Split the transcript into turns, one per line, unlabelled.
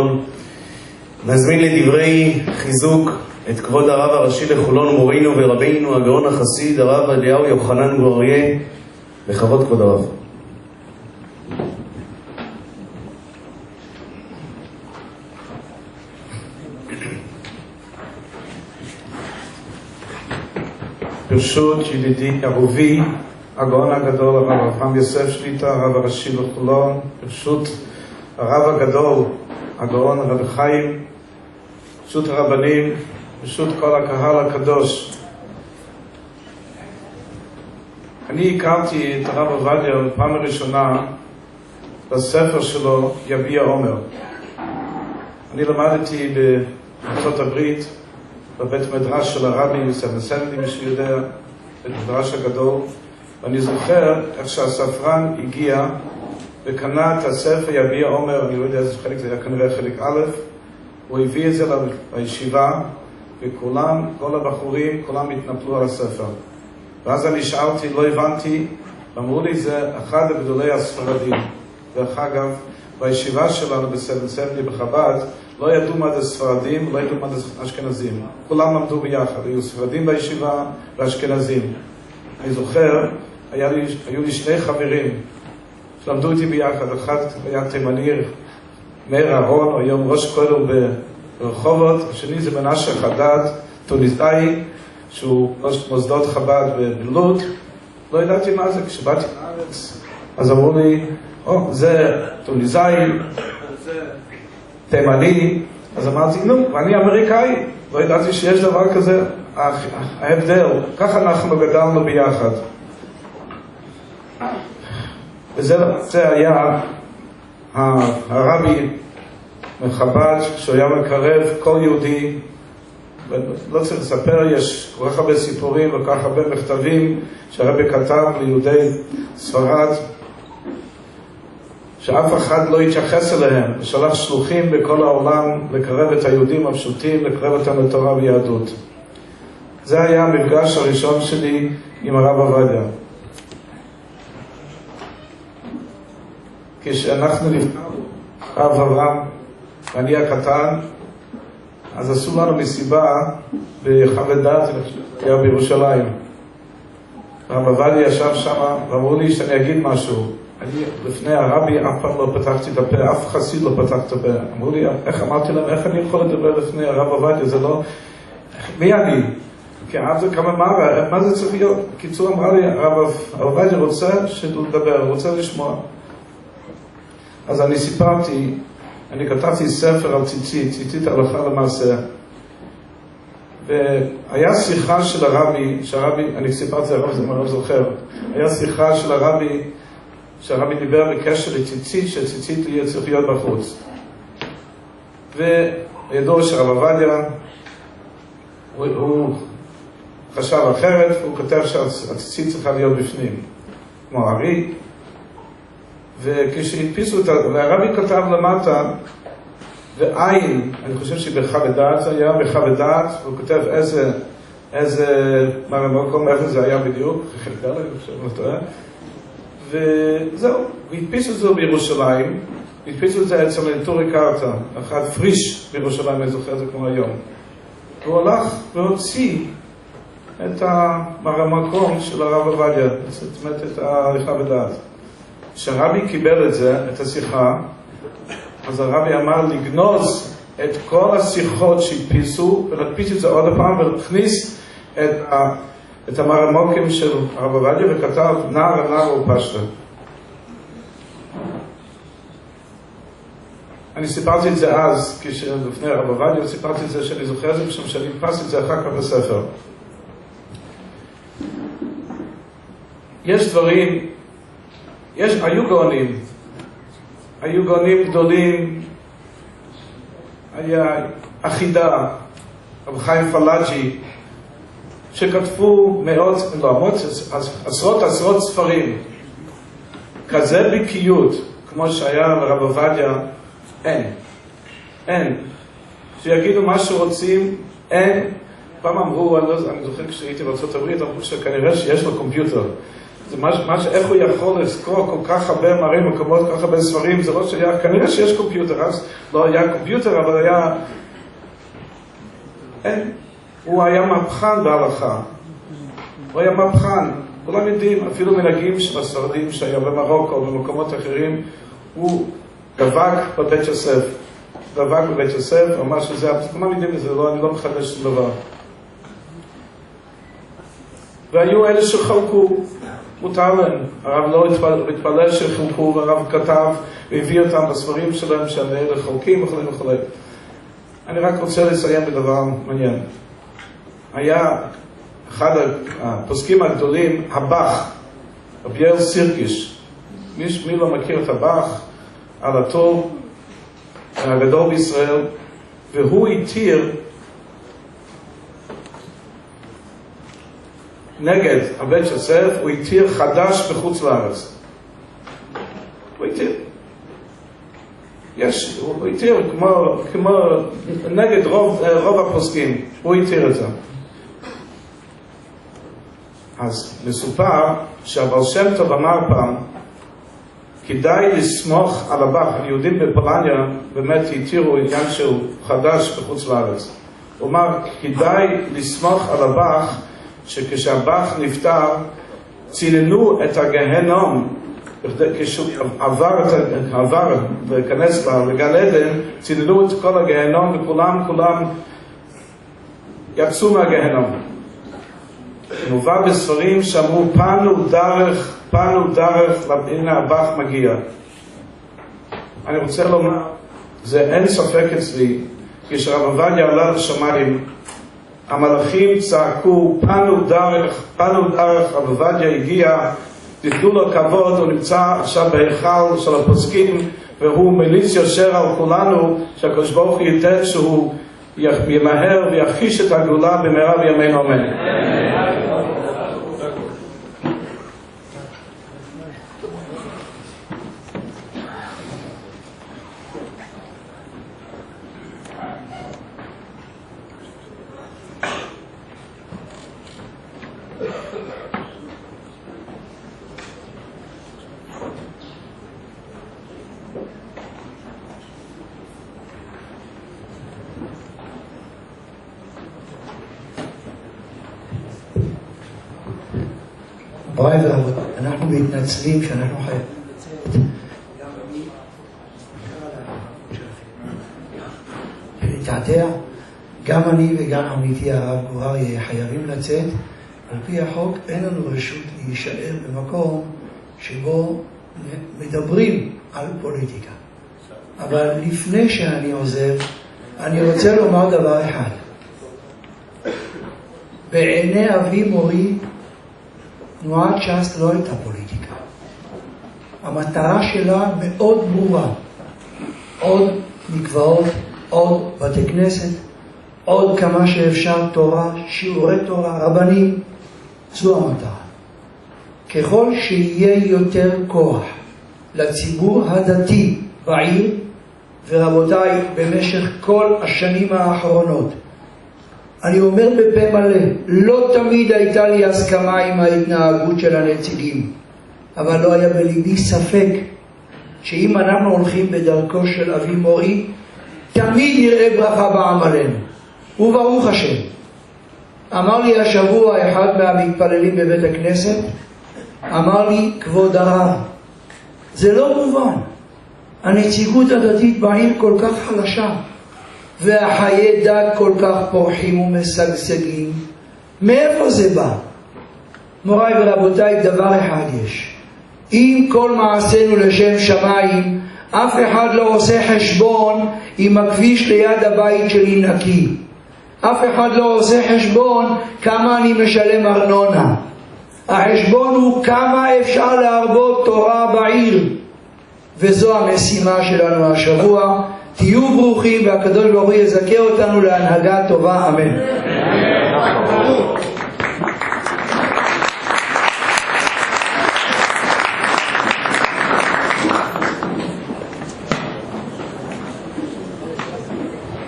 חולון. נזמין לדברי חיזוק את כבוד הרב הראשי לחולון, מורינו ורבינו הגאון החסיד הרב אליהו יוחנן גורייה. בכבוד כבוד הרב.
ברשות ידידי אהובי הגאון הגדול הרב אברהם יוסף שליט"א הרב הראשי לחולון, ברשות הרב הגדול הגאון הרב חיים, ברשות הרבנים, ברשות כל הקהל הקדוש. אני הכרתי את הרב עובדיה בפעם הראשונה בספר שלו יביע עומר. אני למדתי בארצות הברית בבית מדרש של הרבי יוסף מסנדי, מי שיודע, בית מדרש הגדול, ואני זוכר איך שהספרן הגיע וקנה את הספר יביע עומר, אני לא יודע איזה חלק, זה היה כנראה חלק א', הוא הביא את זה לישיבה, וכולם, כל הבחורים, כולם התנפלו על הספר. ואז אני שאלתי, לא הבנתי, אמרו לי, זה אחד הגדולי הספרדים. דרך אגב, בישיבה שלנו בסנדי בחב"ד, לא ידעו מה זה ספרדים, לא ידעו מה זה אשכנזים. כולם עמדו ביחד, היו ספרדים בישיבה ואשכנזים. אני זוכר, היו לי שני חברים שלמדו איתי ביחד. אחד היה תימני, מאיר אהרון, היום ראש כולל ברחובות. השני זה מנשה חדד, טוניסאי, שהוא ראש מוסדות חב"ד בלוד. לא ידעתי מה זה. כשבאתי לארץ, אז אמרו לי, זה טוניסאי, זה תימני. אז אמרתי, ואני אמריקאי. לא ידעתי שיש דבר כזה, ההבדל. ככה אנחנו גדלנו ביחד. וזה היה הרבי מחב"ד, שהוא היה מקרב כל יהודי. לא צריך לספר, יש כל כך הרבה סיפורים וכל כך הרבה מכתבים שהרבי כתב ליהודי ספרד, שאף אחד לא יתייחס אליהם, ושלח שלוחים בכל העולם לקרב את היהודים הפשוטים, לקרב אותם לתורה ויהדות. זה היה המפגש הראשון שלי עם הרב עובדיה. כשאנחנו נבחרנו, הרב אברהם ואני הקטן, אז עשו לנו מסיבה בחוות דעת, היה בירושלים. הרב עובדיה ישב שם ואמרו לי שאני אגיד משהו. אני לפני הרבי אף פעם לא פתחתי את הפה, אף חסיד לא פתח את הפה. אמרו לי, אמרתי להם, איך אני יכול לדבר לפני הרב עובדיה? זה לא... מי אני? כי הרב זה כמה מה זה צריך להיות? בקיצור אמרה לי, הרב עובדיה רוצה שתדבר, רוצה לשמוע. אז אני סיפרתי, אני כתבתי ספר על ציצית הלכה למעשה. והיה שיחה של הרבי, אני סיפרתי זה הרב, זה מה לא זוכר. היה שיחה של הרבי, שהרבי דיבר בקשר לציצית, שציצית יהיה צריך להיות בחוץ. וידוע שהרב עובדיה, הוא חשב אחרת, הוא כותב שהציצית צריכה להיות בפנים, כמו ארי. וכשהדפיסו אותה, והרבי כתב למטה, ועין, אני חושב שבחוות דעת זה היה, בחוות דעת, הוא כותב איזה מקום, איפה זה היה בדיוק, חלק ד', אני חושב, לא טועה. וזהו, והדפיסו את זה בירושלים, והדפיסו את זה אצל טורי קרטה, אחד פריש בירושלים, אני זוכר את זה כמו היום. והוא הלך והוציא את המקום של הרב עובדיה, זאת אומרת את החוות דעת. כשהרבי קיבל את זה, את השיחה, אז הרבי אמר לגנוז את כל השיחות שהדפיסו, ולהדפיס את זה עוד פעם, ולהכניס את המרמוקים של הרב עובדיה, וכתב נער ופשטה. אני סיפרתי את זה אז, לפני הרב עובדיה, סיפרתי את זה שאני זוכר את זה, משום שאני הדפסתי את זה אחר כך בספר. יש דברים, היו גאונים גדולים, היה אחידה, רב חיים פלאג'י, שכתבו עשרות ספרים. כזה בקיאות, כמו שהיה לרב עובדיה, אין. שיגידו מה שרוצים, אין. פעם אמרו, אני זוכר כשהייתי בארצות הברית, אמרו שכנראה שיש לו קומפיוטר. איך הוא יכול לזכור כל כך הרבה מראים מקומות, כל כך הרבה ספרים, זה לא שהיה, כנראה שיש קומפיוטר, אז לא היה קומפיוטר, אבל היה, הוא היה מהפכן בהלכה, הוא היה מהפכן, כולם יודעים, אפילו מנהגים של הספרדים שהיה במרוקו ובמקומות אחרים, הוא דבק בבית יוסף, אמר שזה, כולם יודעים את זה, אני לא מחדש שום דבר. והיו אלה שחלקו, מותר להם, הרב לא התפלל שחלקו, והרב כתב והביא אותם בספרים שלהם שהם אלה חלקים וכו'. אני רק רוצה לסיים בדבר מעניין. היה אחד הפוסקים הגדולים, הבח, רבי סירקיש. מי לא מכיר את הבח? על התור הגדול בישראל, והוא התיר נגד הבית יוסף, הוא התיר חדש בחוץ לארץ. הוא התיר כמו נגד רוב הפוסקים, הוא התיר את זה. אז מסופר שהבעל שם טוב אמר פעם, כדאי לסמוך על הבח. היהודים בפולניה באמת התירו עניין שהוא חדש בחוץ לארץ. הוא אמר, כדאי לסמוך על הבח, שכשהבח נפטר, ציננו את הגהנום, כשהוא עבר וכנס לגן עדן, ציננו את כל הגהנום, וכולם יצאו מהגהנום. מובא בספרים שאמרו, פנו דרך, הנה הבח מגיע. אני רוצה לומר, זה אין ספק אצלי, כשרב עובדיה עלה לשמיים, המלאכים צעקו, פנו דרך, רב עובדיה הגיע, תתנו לו כבוד, הוא נמצא עכשיו בהיכל של הפוסקים, והוא מליץ יושר על כולנו, שהקדוש ברוך הוא ייתן שהוא ימהר ויחיש את הגאולה במהרה בימינו אמן.
אנחנו מתנצלים שאנחנו חייבים לתעתע. גם אני וגם עמיתי הרב גוהריה חייבים לצאת. על פי החוק אין לנו רשות להישאר במקום שבו מדברים על פוליטיקה. אבל לפני שאני עוזב, אני רוצה לומר דבר אחד. בעיני אבי מורי, תנועת ש"ס לא הייתה פוליטיקה. המטרה שלה מאוד ברורה. עוד מקוואות, עוד בתי כנסת, עוד כמה שאפשר תורה, שיעורי תורה, רבנים. זו המטרה. ככל שיהיה יותר כוח לציבור הדתי בעיר, ורבותיי, במשך כל השנים האחרונות, אני אומר בפה מלא, לא תמיד הייתה לי הסכמה עם ההתנהגות של הנציגים, אבל לא היה בליבי ספק שאם אנחנו הולכים בדרכו של אבי מורי, תמיד נראה ברכה בעם עלינו. וברוך השם. אמר לי השבוע אחד מהמתפללים בבית הכנסת, אמר לי, כבוד הרב, זה לא מובן. הנציגות הדתית בעיר כל כך חלשה, והחיי דת כל כך פורחים ומשגשגים. מאיפה זה בא? מוריי ורבותיי, דבר אחד יש. אם כל מעשינו לשם שמיים, אף אחד לא עושה חשבון אם הכביש ליד הבית שלי נקי. אף אחד לא עושה חשבון כמה אני משלם ארנונה. החשבון הוא כמה אפשר להרבות תורה בעיר. וזו המשימה שלנו השבוע. תהיו ברוכים והקדוש ברוך הוא יזכה אותנו להנהגה טובה. אמן.